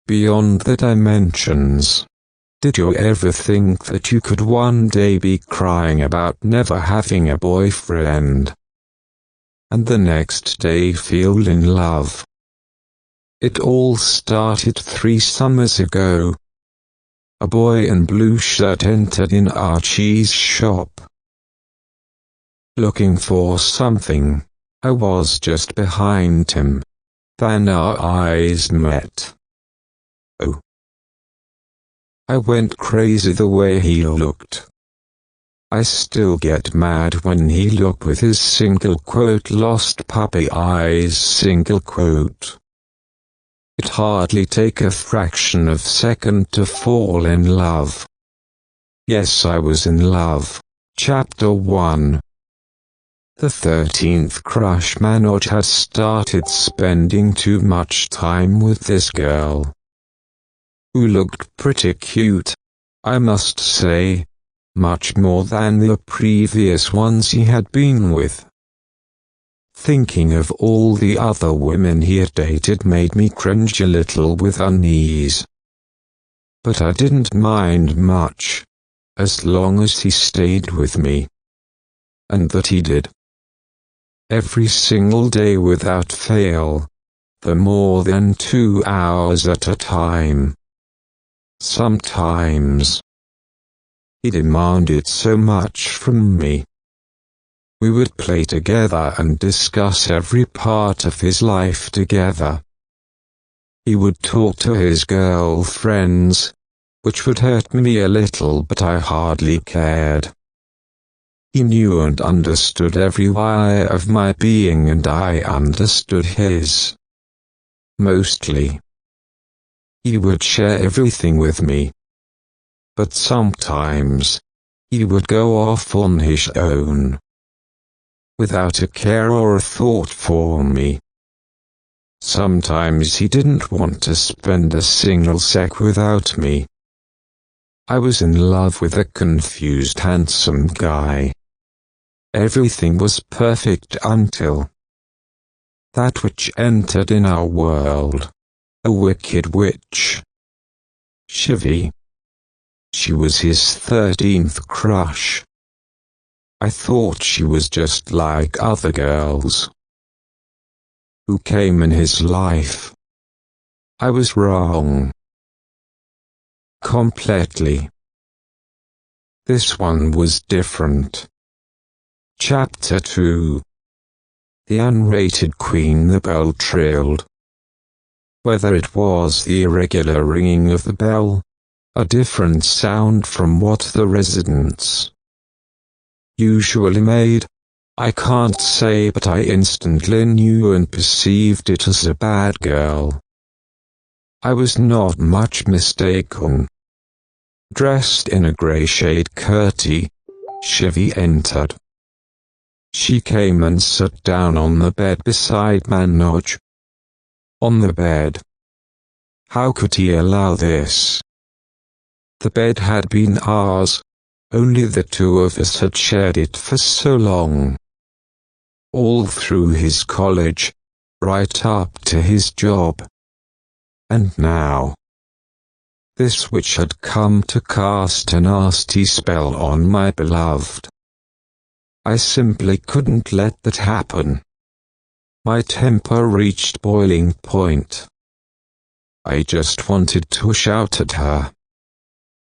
beyond the dimensions. Did you ever think that you could one day be crying about never having a boyfriend, and the next day feel in love? It all started 3 summers ago. A boy in blue shirt entered in Archie's shop, looking for something. I was just behind him. Then our eyes met. Oh. I went crazy the way he looked. I still get mad when he look with his single quote lost puppy eyes single quote. It hardly take a fraction of second to fall in love. Yes, I was in love. Chapter 1. The 13th crush Manoj had started spending too much time with this girl, who looked pretty cute, I must say, much more than the previous ones he had been with. Thinking of all the other women he had dated made me cringe a little with unease. But I didn't mind much, as long as he stayed with me. And that he did. Every single day without fail, for more than 2 hours at a time. Sometimes he demanded so much from me. We would play together and discuss every part of his life together. He would talk to his girlfriends, which would hurt me a little, but I hardly cared. He knew and understood every wire of my being, and I understood his. Mostly. He would share everything with me. But sometimes, he would go off on his own, without a care or a thought for me. Sometimes he didn't want to spend a single sec without me. I was in love with a confused handsome guy. Everything was perfect until that witch entered in our world. A wicked witch. Shivi. She was his 13th crush. I thought she was just like other girls who came in his life. I was wrong. Completely. This one was different. Chapter 2. The unrated queen. The bell trilled. Whether it was the irregular ringing of the bell, a different sound from what the residents usually made, I can't say, but I instantly knew and perceived it as a bad girl. I was not much mistaken. Dressed in a grey shade curtie, Shivi entered. She came and sat down on the bed beside Manoj. On the bed. How could he allow this? The bed had been ours. Only the 2 of us had shared it for so long. All through his college, right up to his job. And now, this witch had come to cast a nasty spell on my beloved. I simply couldn't let that happen. My temper reached boiling point. I just wanted to shout at her.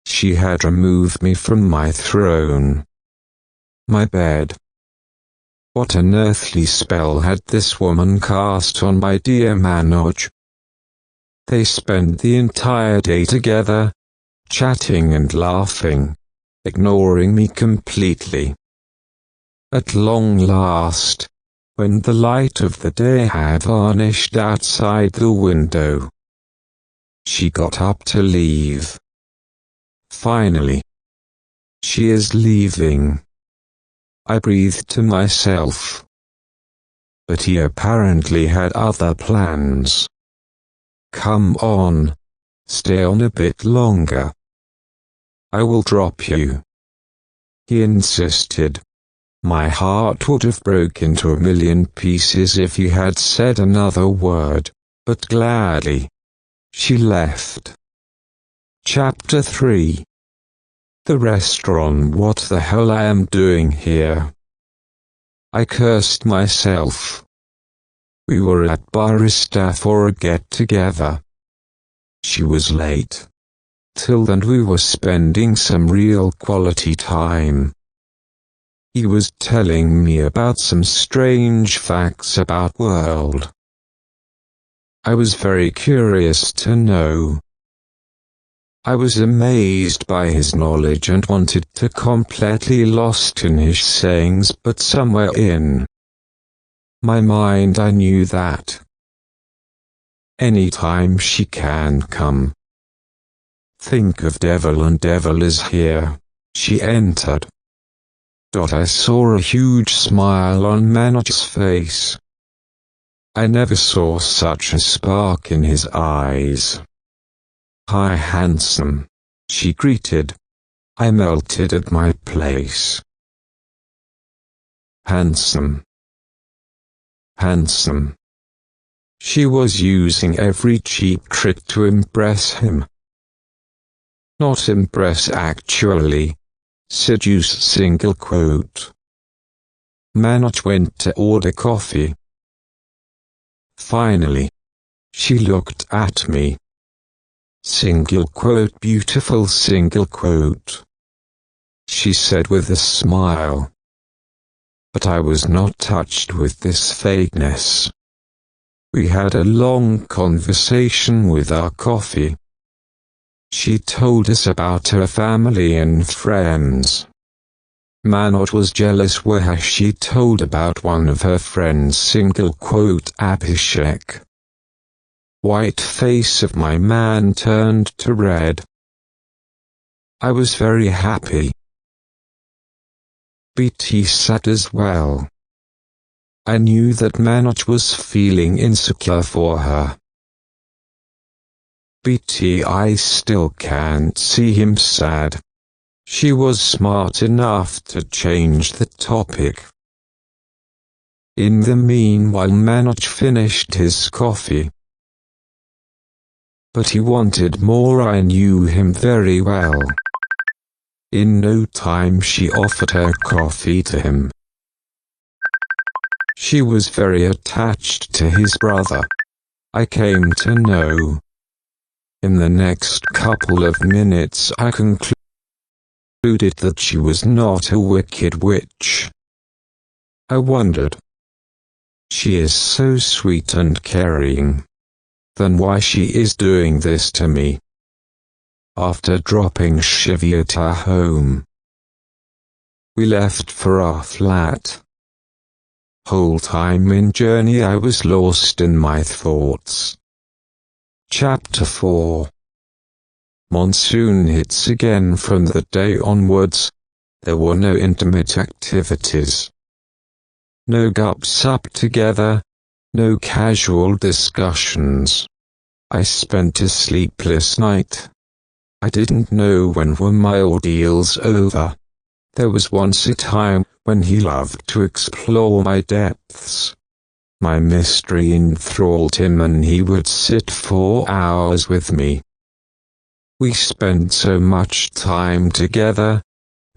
She had removed me from my throne, my bed. What an earthly spell had this woman cast on my dear Manoj? They spent the entire day together, chatting and laughing, ignoring me completely. At long last, when the light of the day had vanished outside the window, she got up to leave. Finally. She is leaving. I breathed to myself. But he apparently had other plans. Come on. Stay on a bit longer. I will drop you. He insisted. My heart would have broken to a million pieces if he had said another word, but gladly. She left. Chapter 3. The restaurant. What the hell I am doing here? I cursed myself. We were at Barista for a get-together. She was late. Till then we were spending some real quality time. He was telling me about some strange facts about world. I was very curious to know. I was amazed by his knowledge and wanted to completely lost in his sayings, but somewhere in my mind I knew that anytime she can come. Think of devil, and devil is here. She entered. I saw a huge smile on Manoj's face. I never saw such a spark in his eyes. "Hi, handsome," she greeted. I melted at my place. Handsome. Handsome. She was using every cheap trick to impress him. Not impress actually. Seduce. Single quote. Manoj went to order coffee. Finally, she looked at me. Single quote. Beautiful. Single quote. She said with a smile. But I was not touched with this fakeness. We had a long conversation with our coffee. She told us about her family and friends. Manoj was jealous where she told about one of her friends. Single quote. Abhishek. White face of my man turned to red. I was very happy. BT sat as well. I knew that Manoj was feeling insecure for her. BT, I still can't see him sad. She was smart enough to change the topic. In the meanwhile, Manoj finished his coffee. But he wanted more. I knew him very well. In no time she offered her coffee to him. She was very attached to his brother. I came to know. In the next couple of minutes I concluded that she was not a wicked witch. I wondered. She is so sweet and caring. Then why she is doing this to me? After dropping Shivi at her home, we left for our flat. Whole time in journey I was lost in my thoughts. Chapter 4. Monsoon hits again. From that day onwards, there were no intimate activities. No gups up together, no casual discussions. I spent a sleepless night. I didn't know when were my ordeals over. There was once a time when he loved to explore my depths. My mystery enthralled him and he would sit for hours with me. We spent so much time together,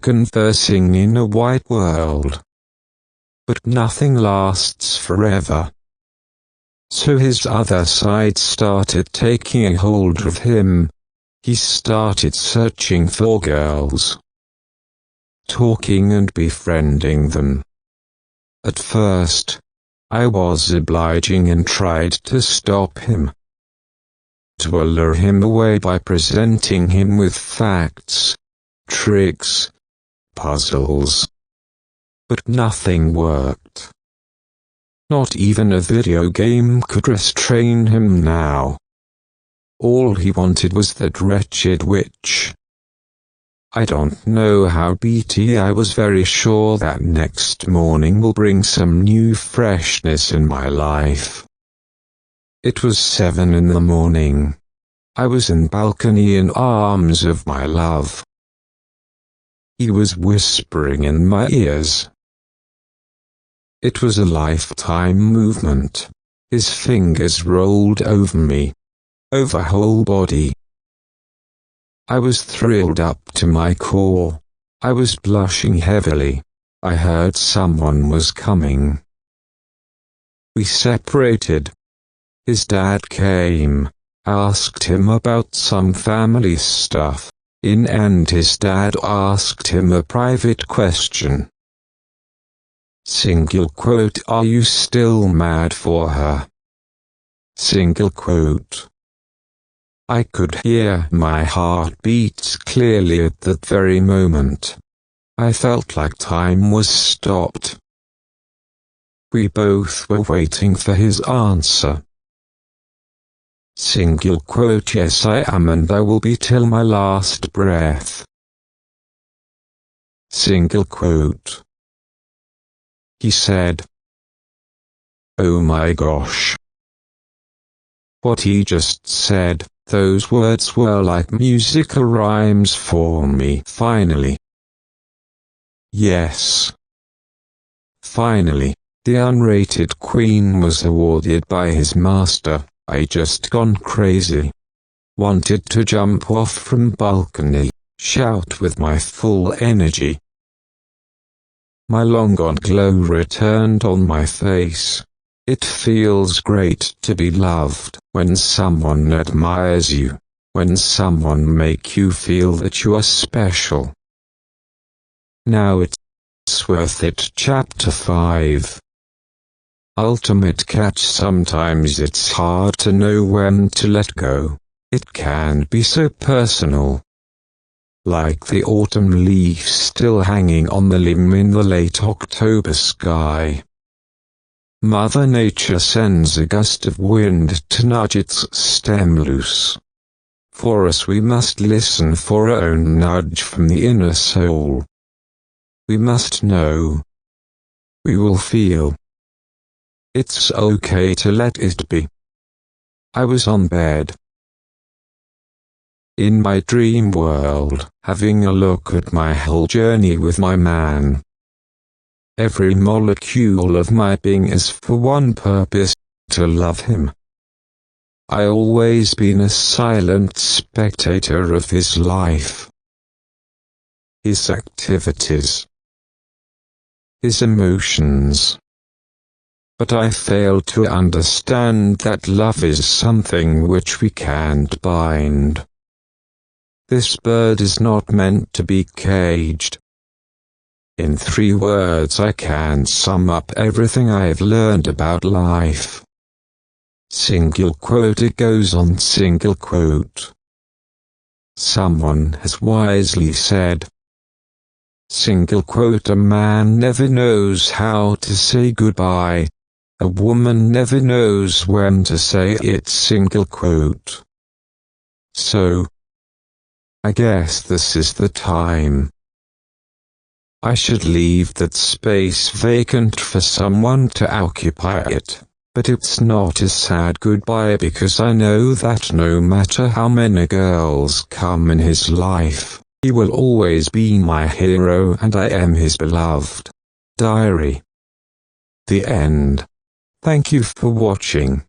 conversing in a wide world. But nothing lasts forever. So his other side started taking a hold of him. He started searching for girls, talking and befriending them. At first, I was obliging and tried to stop him, to lure him away by presenting him with facts, tricks, puzzles. But nothing worked. Not even a video game could restrain him now. All he wanted was that wretched witch. I don't know how, BT. I was very sure that next morning will bring some new freshness in my life. It was 7 in the morning. I was in balcony in arms of my love. He was whispering in my ears. It was a lifetime movement. His fingers rolled over me. over whole body. I was thrilled up to my core. I was blushing heavily. I heard someone was coming. We separated. His dad came, asked him about some family stuff, and his dad asked him a private question. Single quote, "Are you still mad for her?" Single quote. I could hear my heartbeats clearly at that very moment. I felt like time was stopped. We both were waiting for his answer. Single quote, "Yes, I am, and I will be till my last breath." Single quote. He said, "Oh my gosh." What he just said, those words were like musical rhymes for me. Finally. Yes. Finally, the unrated queen was awarded by his master. I just gone crazy. Wanted to jump off from balcony, shout with my full energy. My long gone glow returned on my face. It feels great to be loved when someone admires you, when someone makes you feel that you are special. Now it's worth it. Chapter 5. Ultimate catch. Sometimes it's hard to know when to let go. It can be so personal. Like the autumn leaf still hanging on the limb in the late October sky. Mother Nature sends a gust of wind to nudge its stem loose. For us, we must listen for our own nudge from the inner soul. We must know. We will feel. It's okay to let it be. I was on bed. In my dream world, having a look at my whole journey with my man. Every molecule of my being is for one purpose, to love him. I always been a silent spectator of his life. His activities. His emotions. But I fail to understand that love is something which we can't bind. This bird is not meant to be caged. In 3 words I can sum up everything I've learned about life. Single quote. It goes on. Single quote. Someone has wisely said. Single quote. A man never knows how to say goodbye. A woman never knows when to say it. Single quote. So, I guess this is the time. I should leave that space vacant for someone to occupy it, but it's not a sad goodbye because I know that no matter how many girls come in his life, he will always be my hero and I am his beloved. Diary. The end. Thank you for watching.